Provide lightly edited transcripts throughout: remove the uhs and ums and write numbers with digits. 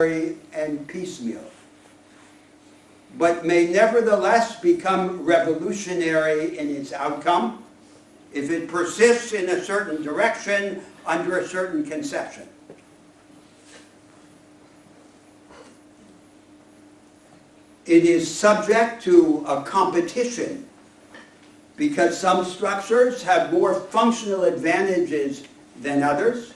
and piecemeal, but may nevertheless become revolutionary in its outcome if it persists in a certain direction under a certain conception. It is subject to a competition because some structures have more functional advantages than others,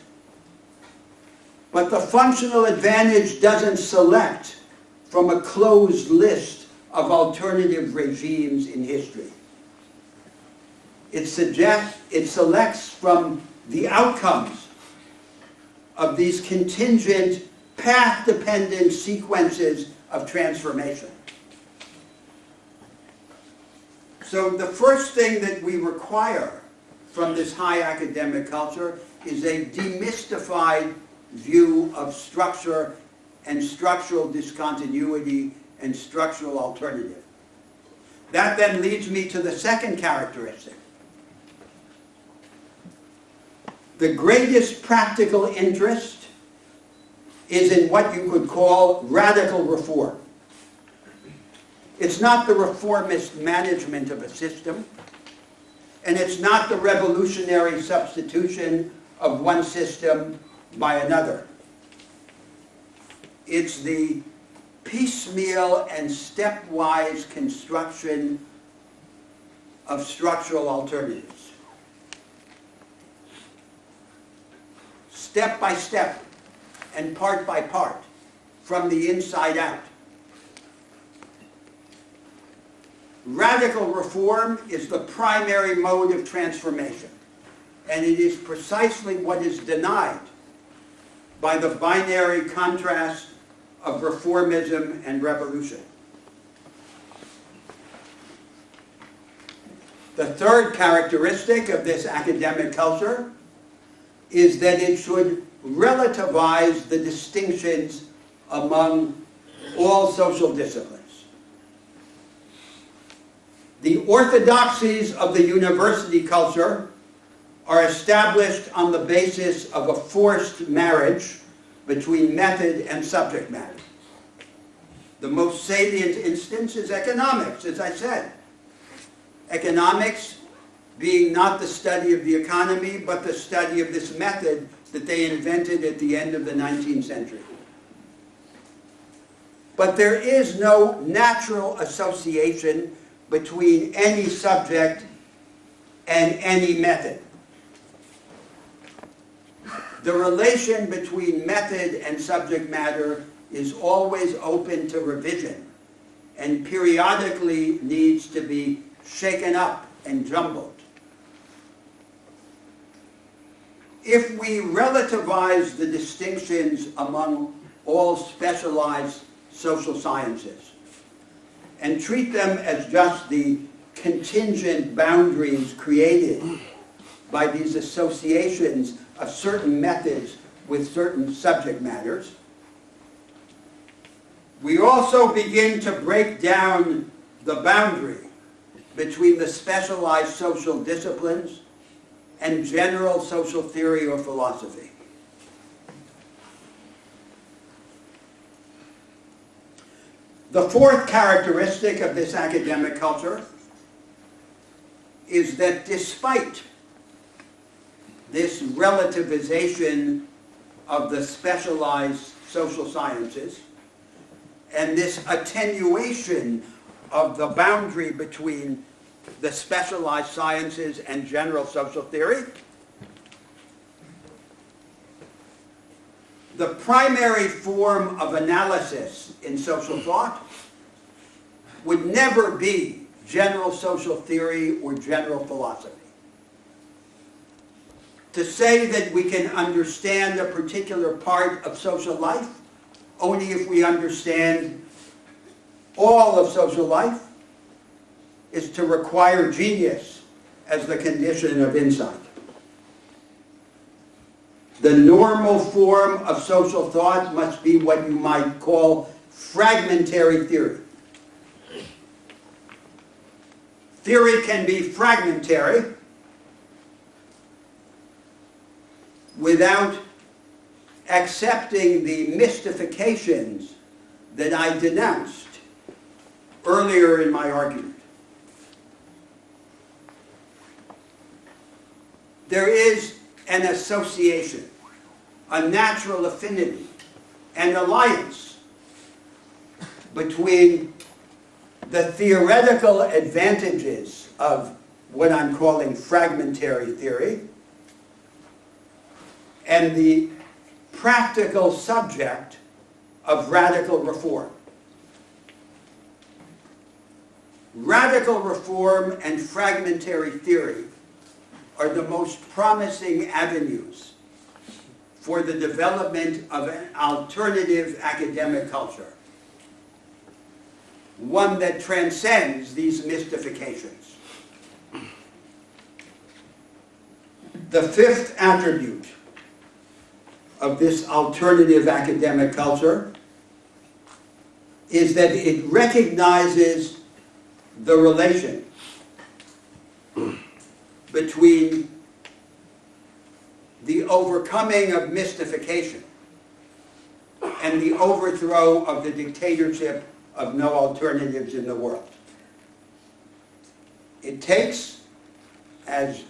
but the functional advantage doesn't select from a closed list of alternative regimes in history. It selects from the outcomes of these contingent, path-dependent sequences of transformation. So the first thing that we require from this high academic culture is a demystified view of structure and structural discontinuity and structural alternative. That then leads me to the second characteristic. The greatest practical interest is in what you could call radical reform. It's not the reformist management of a system, and it's not the revolutionary substitution of one system by another. It's the piecemeal and stepwise construction of structural alternatives. Step by step and part by part, from the inside out. Radical reform is the primary mode of transformation, and it is precisely what is denied by the binary contrast of reformism and revolution. The third characteristic of this academic culture is that it should relativize the distinctions among all social disciplines. The orthodoxies of the university culture are established on the basis of a forced marriage between method and subject matter. The most salient instance is economics, as I said. Economics being not the study of the economy, but the study of this method that they invented at the end of the 19th century. But there is no natural association between any subject and any method. The relation between method and subject matter is always open to revision and periodically needs to be shaken up and jumbled. If we relativize the distinctions among all specialized social sciences and treat them as just the contingent boundaries created by these associations of certain methods with certain subject matters, we also begin to break down the boundary between the specialized social disciplines and general social theory or philosophy. The fourth characteristic of this academic culture is that despite this relativization of the specialized social sciences and this attenuation of the boundary between the specialized sciences and general social theory, the primary form of analysis in social thought would never be general social theory or general philosophy. To say that we can understand a particular part of social life only if we understand all of social life is to require genius as the condition of insight. The normal form of social thought must be what you might call fragmentary theory. Theory can be fragmentary without accepting the mystifications that I denounced earlier in my argument. There is an association, a natural affinity, an alliance between the theoretical advantages of what I'm calling fragmentary theory and the practical subject of radical reform. Radical reform and fragmentary theory are the most promising avenues for the development of an alternative academic culture, one that transcends these mystifications. The fifth attribute of this alternative academic culture is that it recognizes the relation between the overcoming of mystification and the overthrow of the dictatorship of no alternatives in the world. It takes as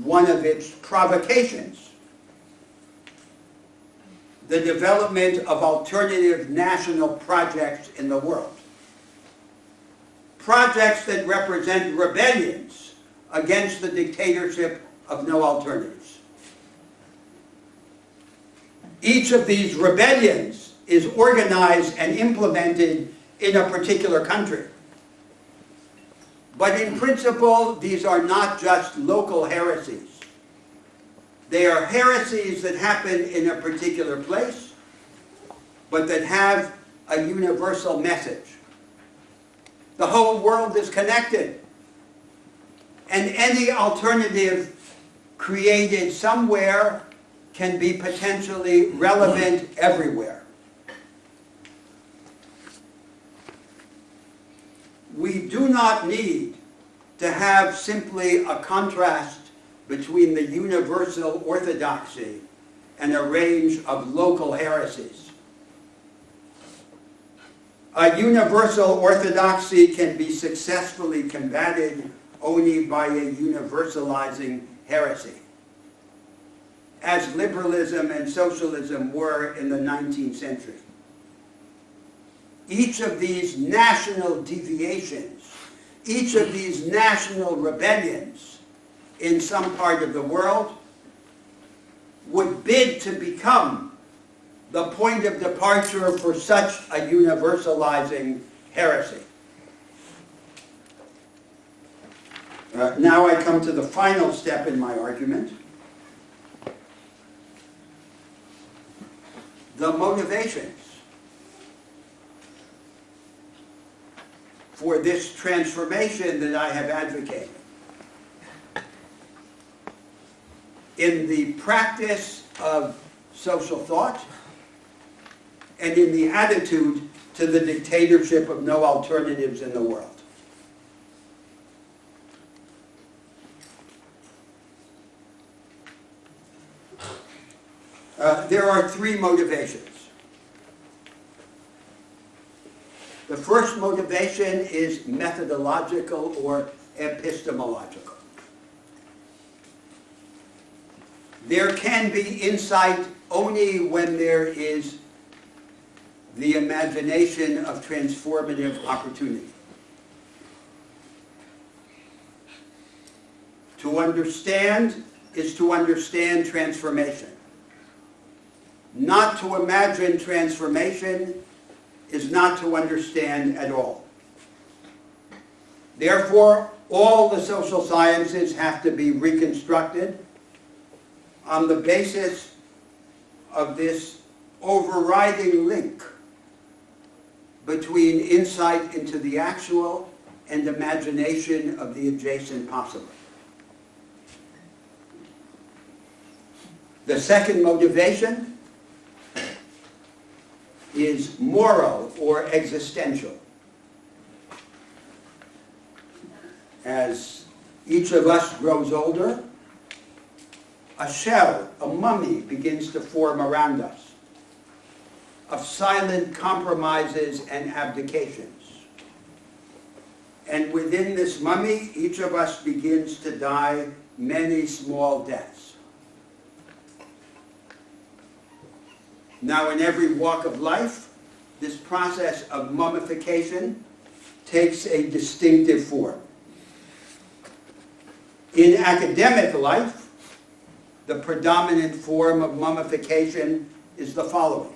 one of its provocations the development of alternative national projects in the world. Projects that represent rebellions against the dictatorship of no alternatives. Each of these rebellions is organized and implemented in a particular country. But in principle, these are not just local heresies. They are heresies that happen in a particular place, but that have a universal message. The whole world is connected, and any alternative created somewhere can be potentially relevant everywhere. We do not need to have simply a contrast between the universal orthodoxy and a range of local heresies. A universal orthodoxy can be successfully combated only by a universalizing heresy, as liberalism and socialism were in the 19th century. Each of these national deviations, each of these national rebellions in some part of the world would bid to become the point of departure for such a universalizing heresy. Now I come to the final step in my argument. The motivations for this transformation that I have advocated in the practice of social thought and in the attitude to the dictatorship of no alternatives in the world. There are three motivations. The first motivation is methodological or epistemological. There can be insight only when there is the imagination of transformative opportunity. To understand is to understand transformation. Not to imagine transformation is not to understand at all. Therefore, all the social sciences have to be reconstructed on the basis of this overriding link between insight into the actual and imagination of the adjacent possible. The second motivation is moral or existential. As each of us grows older, a shell, a mummy, begins to form around us. of silent compromises and abdications. And within this mummy, each of us begins to die many small deaths. Now, in every walk of life, this process of mummification takes a distinctive form. In academic life, the predominant form of mummification is the following.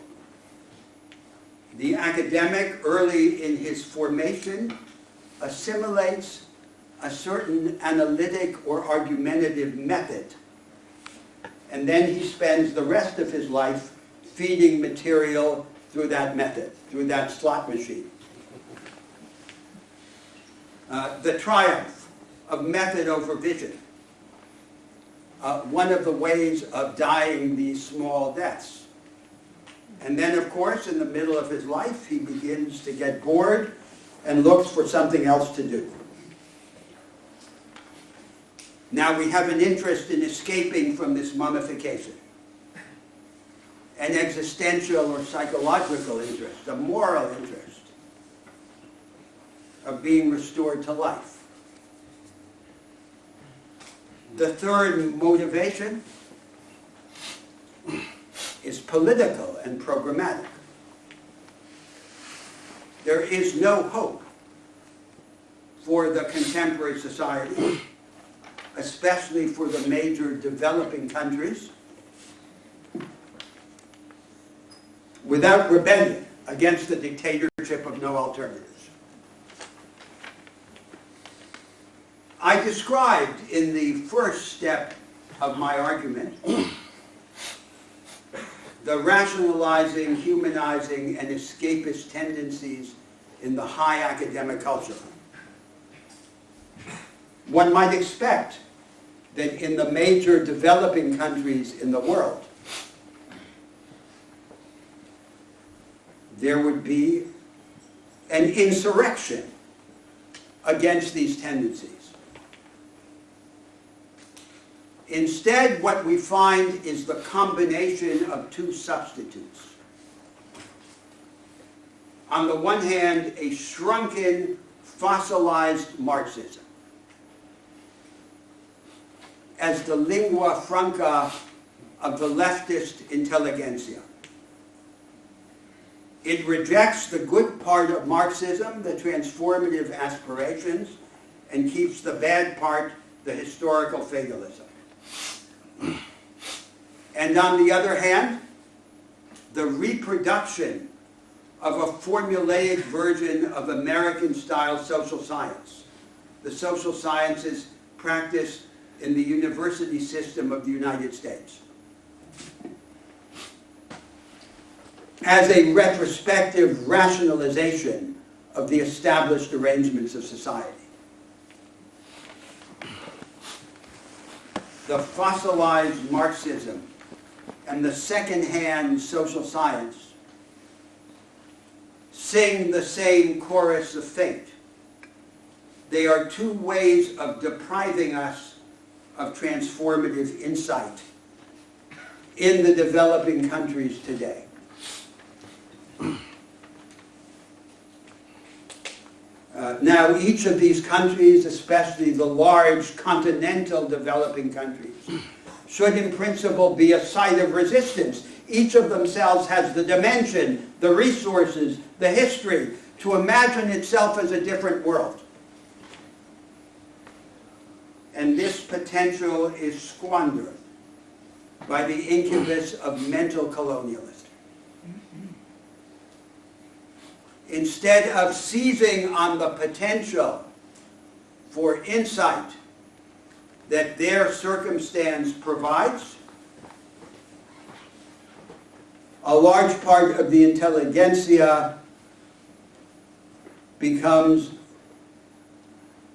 The academic, early in his formation, assimilates a certain analytic or argumentative method, and then he spends the rest of his life feeding material through that method, through that slot machine. The triumph of method over vision. One of the ways of dying these small deaths. And then, of course, in the middle of his life, he begins to get bored and looks for something else to do. Now we have an interest in escaping from this mummification. An existential or psychological interest, a moral interest of being restored to life. The third motivation is political and programmatic. There is no hope for the contemporary society, especially for the major developing countries, without rebellion against the dictatorship of no alternatives. I described in the first step of my argument the rationalizing, humanizing, and escapist tendencies in the high academic culture. One might expect that in the major developing countries in the world, there would be an insurrection against these tendencies. Instead, what we find is the combination of two substitutes. On the one hand, a shrunken, fossilized Marxism as the lingua franca of the leftist intelligentsia. It rejects the good part of Marxism, the transformative aspirations, and keeps the bad part, the historical fatalism. And on the other hand, the reproduction of a formulaic version of American-style social science, the social sciences practiced in the university system of the United States, as a retrospective rationalization of the established arrangements of society. The fossilized Marxism and the second-hand social science sing the same chorus of fate. They are two ways of depriving us of transformative insight in the developing countries today. Now, each of these countries, especially the large continental developing countries, should in principle be a site of resistance. Each of themselves has the dimension, the resources, the history to imagine itself as a different world. And this potential is squandered by the incubus of mental colonialism. Instead of seizing on the potential for insight that their circumstance provides, a large part of the intelligentsia becomes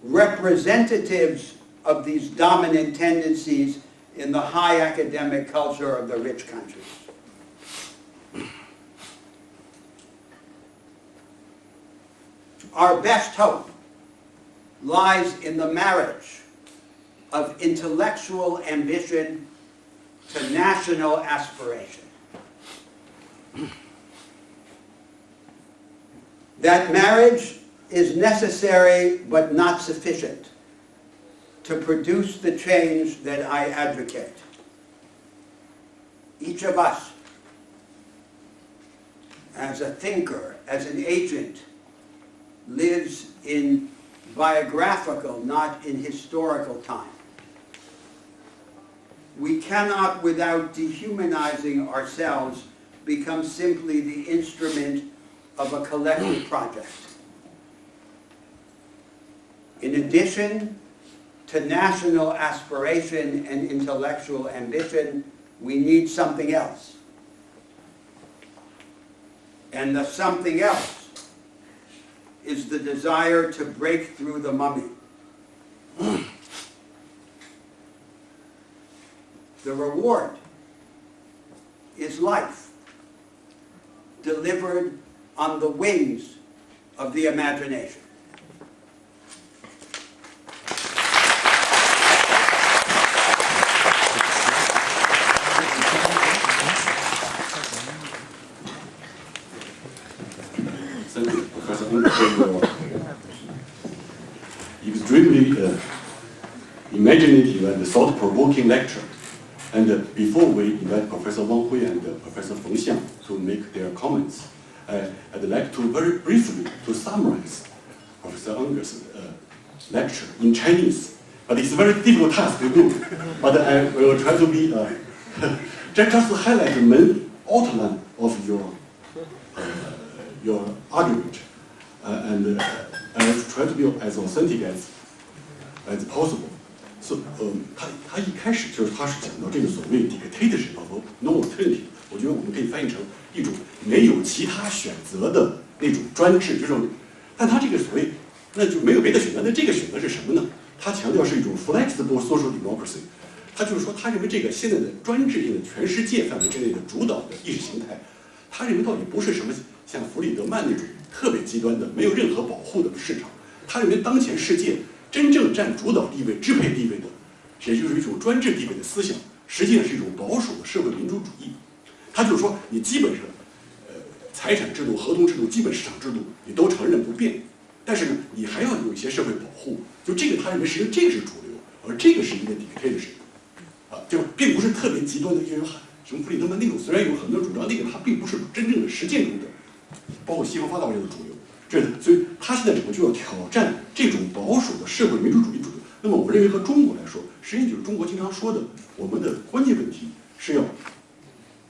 representatives of these dominant tendencies in the high academic culture of the rich countries. Our best hope lies in the marriage of intellectual ambition to national aspiration. that marriage is necessary but not sufficient to produce the change that I advocate. Each of us, as a thinker, as an agent, lives in biographical, not in historical time. We cannot, without dehumanizing ourselves, become simply the instrument of a collective project. In addition to national aspiration and intellectual ambition, we need something else. And the something else is the desire to break through the mummy. The reward is life, delivered on the wings of the imagination. Thank you, Professor Unger, for your extremely imaginative and thought-provoking lecture. And before we invite Professor Wang Hui and Professor Feng Xiang to make their comments, I'd like to very briefly to summarize Professor Unger's lecture in Chinese. But it's a very difficult task to do. But I will try to be just to highlight the main outline of your argument, and I will try to be as authentic as possible. So, 他一开始就是他是讲到这个所谓 dictatorship of no alternative， 我觉得我们可以翻译成一种没有其他选择的那种专制，这种，但他这个所谓那就没有别的选择，那这个选择是什么呢？他强调是一种 flexible social democracy， 他就是说他认为这个现在的专制性的全世界范围之内的主导的意识形态，他认为倒也不是什么像弗里德曼那种特别极端的没有任何保护的市场，他认为当前世界真正占主导地位、支配地位的，也就是一种专制地位的思想，实际上是一种保守的社会民主主义。他就是说，你基本上，财产制度、合同制度、基本市场制度，你都承认不变，但是呢，你还要有一些社会保护。就这个，他认为实际上这个是主流，而这个是一个 dictatorship， 就并不是特别极端的，就有什么弗里德曼那种，虽然有很多主张，那个他并不是真正的实践中的，包括西方发达国家的主流。所以他现在整个就要挑战这种保守的社会民主主义主流。那么我认为和中国来说，实际上就是中国经常说的，我们的关键问题是要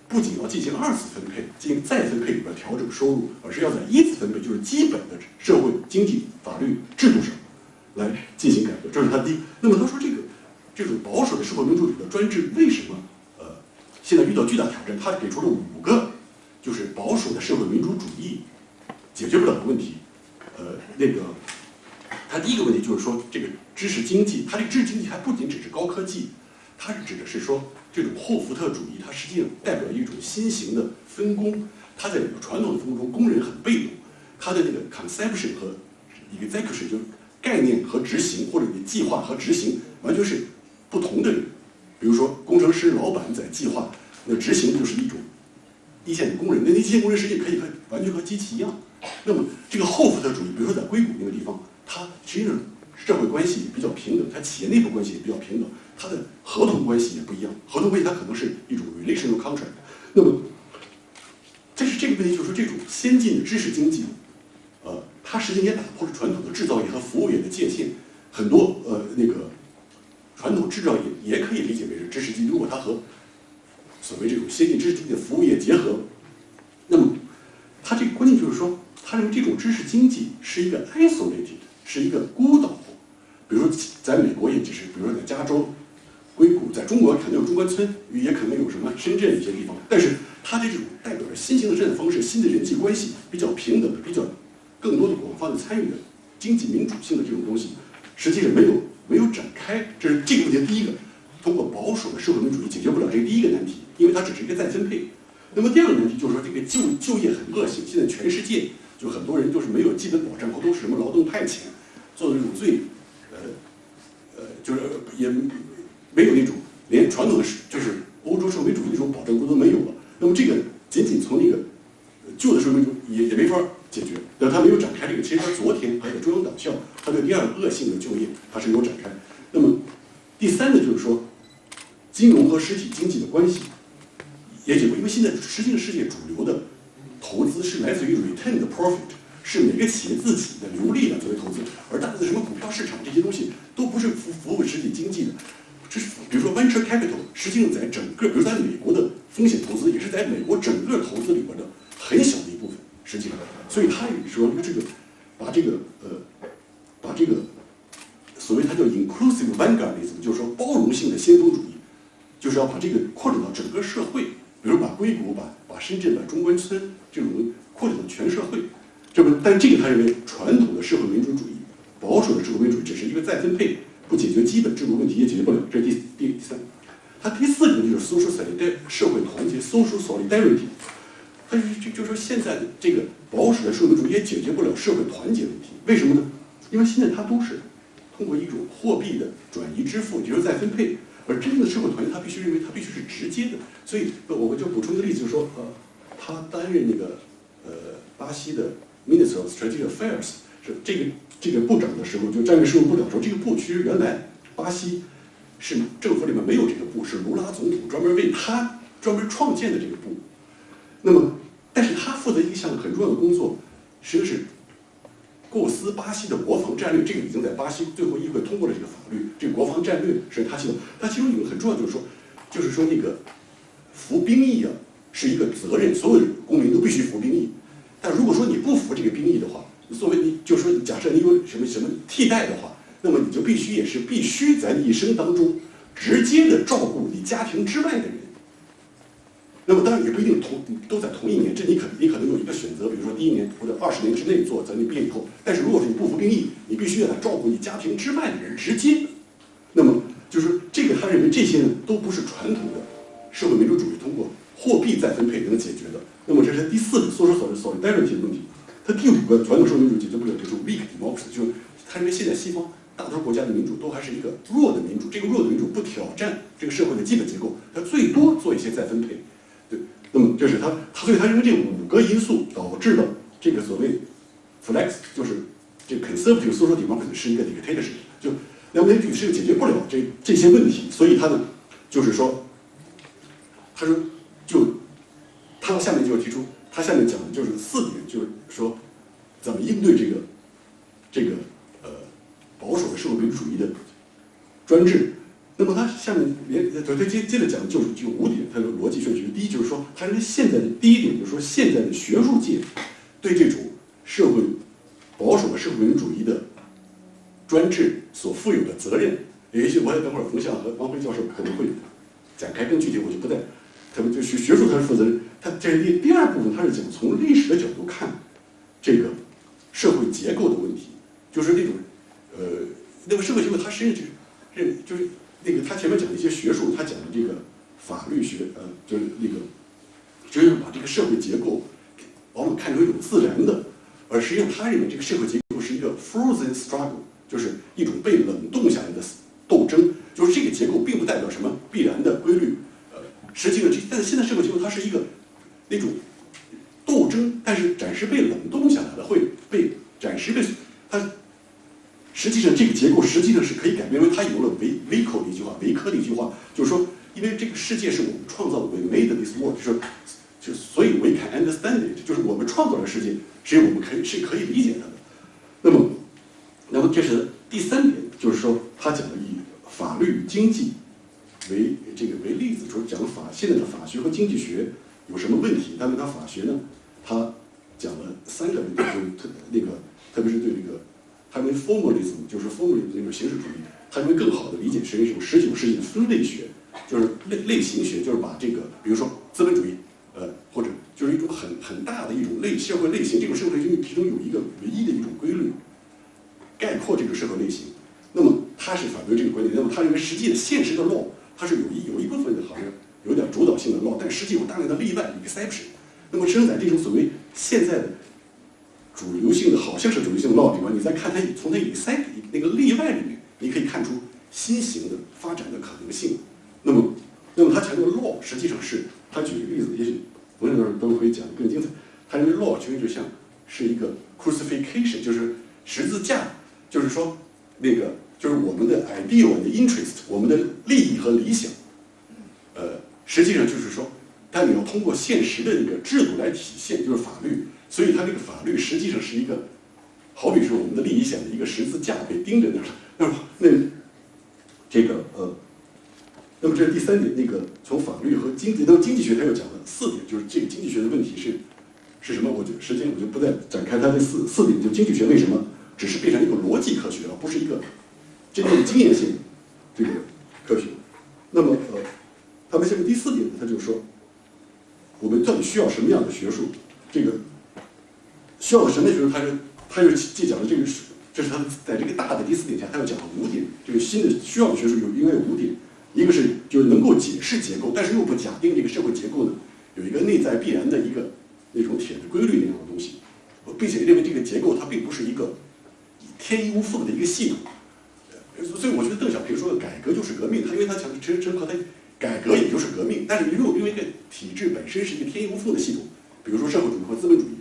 不仅要进行二次分配，进行再分配里边调整收入，而是要在一次分配，就是基本的社会、经济、法律制度上来进行改革。这是他第一。那么他说这种保守的社会民主主义的专制为什么现在遇到巨大挑战？他给出了5个就是保守的社会民主主义解决不了的问题，他第一个问题就是说，这个知识经济，它这个知识经济还不仅只是高科技，它是指的是说这种霍福特主义，它实际上代表一种新型的分工。它在传统的分工中，工人很被动，它的那个 conception 和 execution 就是概念和执行，或者你计划和执行完全是不同的人。比如说工程师、老板在计划，那执行就是一种一线的工人，那一线工人实际可以完全和机器一样。那么这个霍福特主义，比如说在硅谷那个地方，它实际上社会关系也比较平等，它企业内部关系也比较平等，它的合同关系也不一样。合同关系它可能是一种 relational contract。那么，这个问题，就是说这种先进的知识经济，它实际上也打破了传统的制造业和服务业的界限。很多传统制造业也可以理解为是知识经济，如果它和所谓这种先进知识经济的服务业结合，那么它这个关键就是说，他认为这种知识经济是一个 isolated， 是一个孤岛。比如说在美国也只是，比如说在加州、硅谷，在中国可能有中关村，也可能有什么深圳一些地方，但是它的这种代表着新型的生产方式、新的人际关系，比较平等的、比较更多的广泛的参与的经济民主性的这种东西，实际上没有展开。这是这个问题的第一个，通过保守的社会民主主义解决不了这个第一个难题，因为它只是一个再分配。那么第二个难题就是说，这个就业很恶性，现在全世界就很多人就是没有基本保障，或都是什么劳动派遣，做的这种最就是也没有那种连传统的就是欧洲社会主义那种保障工作都没有了。那么这个仅从那个旧的社会主义也没法解决，但他没有展开这个。其实他昨天还在中央党校，他对第二个恶性的就业他是有展开。那么第三呢，就是说金融和实体经济的关系也解决，因为现在实际上世界主流的投资是来自于 retained profit， 是每个企业自己的流利的作为投资，而大部分什么股票市场这些东西都不是服务实体经济的。这是比如说 venture capital， 实际上在整个，比如在美国的风险投资也是在美国整个投资里边的很小的一部分，实际上，所以他也说这个把这个所谓它叫 inclusive vanguardism， 就是说包容性的先锋主义，就是要把这个扩展到整个社会，比如把硅谷、把深圳、把中关村这种扩展到全社会。但这个他认为传统的社会民主主义、保守的社会民主主义只是一个再分配。不解决基本制度问题也解决不了，这是第三。他第四个就是 social solidarity， 社会团结 social solidarity。他就是说现在的这个保守的社会民主义也解决不了社会团结问题，为什么呢？因为现在它都是通过一种货币的转移支付，也就是再分配，而真正的社会团结，他必须认为它必须是直接的。所以我就补充一个例子，就是说他担任那个巴西的 Minister of Strategic Affairs。是这个部长的时候，就战略事务部长的时候，这个部其实原来巴西是政府里面没有这个部，是卢拉总统专门为他专门创建的这个部。那么，但是他负责一项很重要的工作，实际上是构思巴西的国防战略。这个已经在巴西最后议会通过了这个法律，这个国防战略是他系统。他其中有个很重要，就是说那个服兵役啊是一个责任，所有的公民都必须服兵役。但如果说你不服这个兵役的话，作为你就说，假设你有什么替代的话，那么你就必须在你一生当中直接的照顾你家庭之外的人。那么当然也不一定都在同一年，这你可能有一个选择，比如说第1年或者20年之内做，在你毕业以后。但是如果是你不服兵役，你必须要照顾你家庭之外的人，直接。那么就是这个，他认为这些呢都不是传统的社会民主主义通过货币再分配能解决的。那么这是第四个social solidarity的问题。他第5个传统社会民主解决不了，就是 weak democracy， 就是他认为现在西方大多数国家的民主都还是一个弱的民主，这个弱的民主不挑战这个社会的基本结构，它最多做一些再分配。对，那么这是所以他认为这5个因素导致了这个所谓 flex， 就是这个 conservative social democracy 是一个 dictatorship， 就两边举是解决不了这些问题，所以他呢就是说，他说他下面就提出。他下面讲的就是4点，就是说怎么应对这个保守的社会民主主义的专制。那么他下面他接着讲就5点，他的逻辑顺序。第一就是说，他认为现在的第1点就是说，现在的学术界对这种保守的社会民主主义的专制所负有的责任，也许我也等会儿冯向和王辉教授可能会展开更具体，我就不再。他们就学术他是负责任，他这是第2部分，他是讲从历史的角度看这个社会结构的问题，就是那种那个社会结构，它实际上就是那个他前面讲的一些学术，他讲的这个法律学，就是那个就是把这个社会结构往往看成一种自然的，而实际上他认为这个社会结构是一个 frozen struggle， 就是一种被冷冻下来的斗争，就是这个结构并不代表什么必然的规律。实际上，但是现在社会结构它是一个那种斗争，但是暂时被冷冻下来了，会被暂时被它。实际上，这个结构实际上是可以改变，因为它有了维科的一句话，就是说，因为这个世界是我们创造的 ，we made this world， 所以 we can understand it， 就是我们创造的世界，实际上我们可以理解它的。那么这是第3点，就是说他讲的以法律与经济为例子，说讲现在的法学和经济学有什么问题？但是他法学呢，他讲了3个问题，就是特别是对这个，他认为 formalism 就是 formalism 那种形式主义，他认为更好的理解是一种19世纪的分类学，就是类型学，就是把这个比如说资本主义，或者就是一种很大的一种社会类型，这种社会类型其中有一个唯一的一种规律，概括这个社会类型。那么他是反对这个观点，那么他认为实际的现实的 law。它是有一部分的好像有点主导性的 law， 但实际有大量的例外 exception。那么生在这种所谓现在的主流性的，好像是主流性的 law 里面，你再看它从它那个例外里面，你可以看出新型的发展的可能性。那么他强调 law 实际上是，他举一个例子，也许冯教授都会讲得更精彩。他认为 law 其实就像是一个 crucifixion， 就是十字架，就是说那个就是我们的 ideal and interest， 我们的利益和理想，实际上就是说，但你要通过现实的那个制度来体现，就是法律。所以它这个法律实际上是一个，好比是我们的利益显的一个十字架被钉在那儿。那这个那么这是第三点，那个从法律和经济，那么经济学它又讲了4点，就是这个经济学的问题是什么？我觉得时间我就不再展开它这四点，就经济学为什么只是变成一个逻辑科学，而不是一个真正经验性这个科学。那么他们下面第4点呢，他就说，我们到底需要什么样的学术？这个需要的什么学术？他就既讲了这个，这是他在这个大的第4点下，他又讲了5点。这个新的需要的学术应该有5点，一个是就是能够解释结构，但是又不假定这个社会结构呢有一个内在必然的一个那种铁的规律那样的东西，并且认为这个结构它并不是一个天衣无缝的一个系统。所以我觉得邓小平说的改革就是革命，因为他讲陈和他改革也就是革命，但是如果因为一个体制本身是一个天衣无缝的系统，比如说社会主义或资本主义，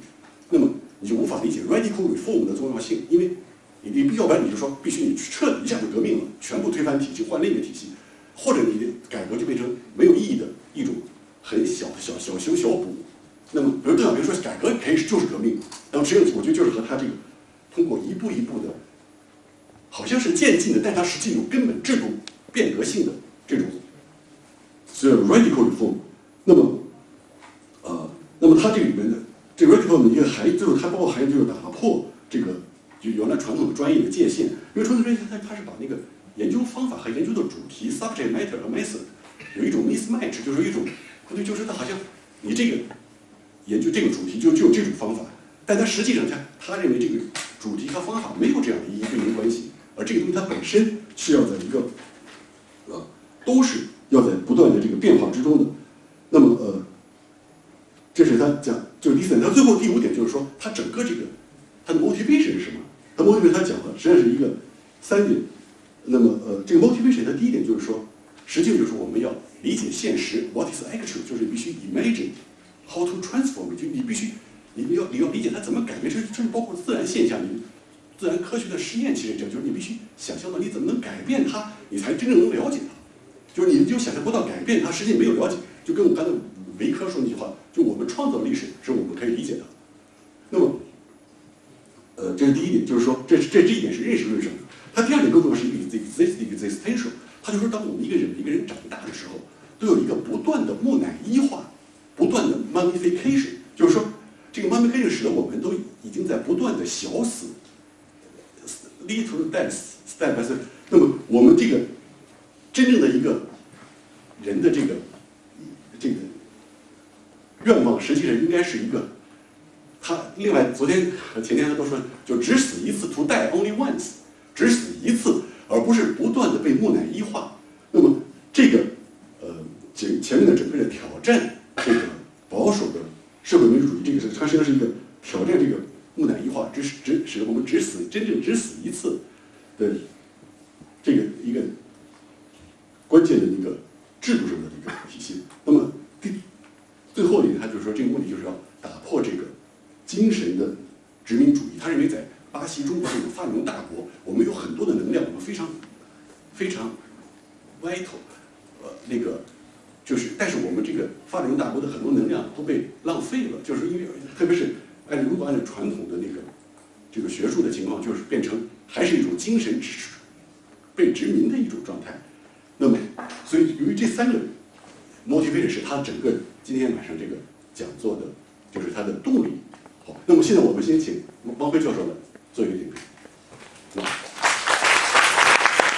那么你就无法理解 radical reform 的重要性，因为你要不然你就说必须你彻底一下就革命了，全部推翻体系换另一个体系，或者你的改革就变成没有意义的一种很小修小补。那么比如邓小平说改革可以就是革命，然后实际上我觉得就是和他这个通过一步一步的，好像是渐进的，但它实际有根本制度变革性的这种，所以 radical reform。那么它这里面的这个 radical 的一个含义，最后它包括含义就是打破这个就原来传统的专业的界限，因为传统专业它是把那个研究方法和研究的主题 subject matter 和 method 有一种 mismatch， 就是一种不对，就是它好像你这个研究这个主题就有这种方法，但它实际上他认为这个主题和方法没有这样的一一对应关系，而这个东西它本身是要在一个都是要在不断的这个变化之中的。那么这是他讲就是第4点，他最后第5点就是说他整个这个他的 motivation 是什么？他 motivation 他讲了实际上是一个3点。那么这个 motivation 它第1点就是说，实际上就是我们要理解现实 what is actual， 就是必须 imagine how to transform， 就你必须你要理解它怎么改变，这是包括自然现象，你自然科学的实验其实这样，就是你必须想象到你怎么能改变它，你才真正能了解它。就是你就想象不到改变它，实际没有了解，就跟我刚才维科说那句话，就我们创造历史是我们可以理解的。那么这是第1点，就是说这一点是认识论上的。它第2点更重要是一个 existential， 他就说当我们每个人长大的时候，都有一个不断的木乃伊化，不断的 mummification， 就是说这个 mummification 使得我们都已经在不断的小死 lead to death step by step。那么我们这个真正的一个人的这个愿望，实际上应该是一个他另外昨天和前天他都说，就只死一次 to die only once， 只死一次，而不是不断的被木乃伊化。那么这个前面的整个的挑战这个保守的社会民主主义，这个它实际上是一个挑战这个木乃伊化，使得我们真正只死一次的这个一个关键的一个制度上的一个体系。那么最后一点，他就是说这个目的就是要打破这个精神的殖民主义。他认为在巴西、中国这种发明大国，我们有很多的能量，我们非常 vital， 但是我们这个发展中大国的很多能量都被浪费了，就是因为特别是如果按照传统的这个学术的情况，就是变成还是一种精神被殖民的一种状态。那么，所以由于这3个 motivation 是他整个今天晚上这个讲座的，就是他的动力。好，那么现在我们先请汪辉教授来做一个点评。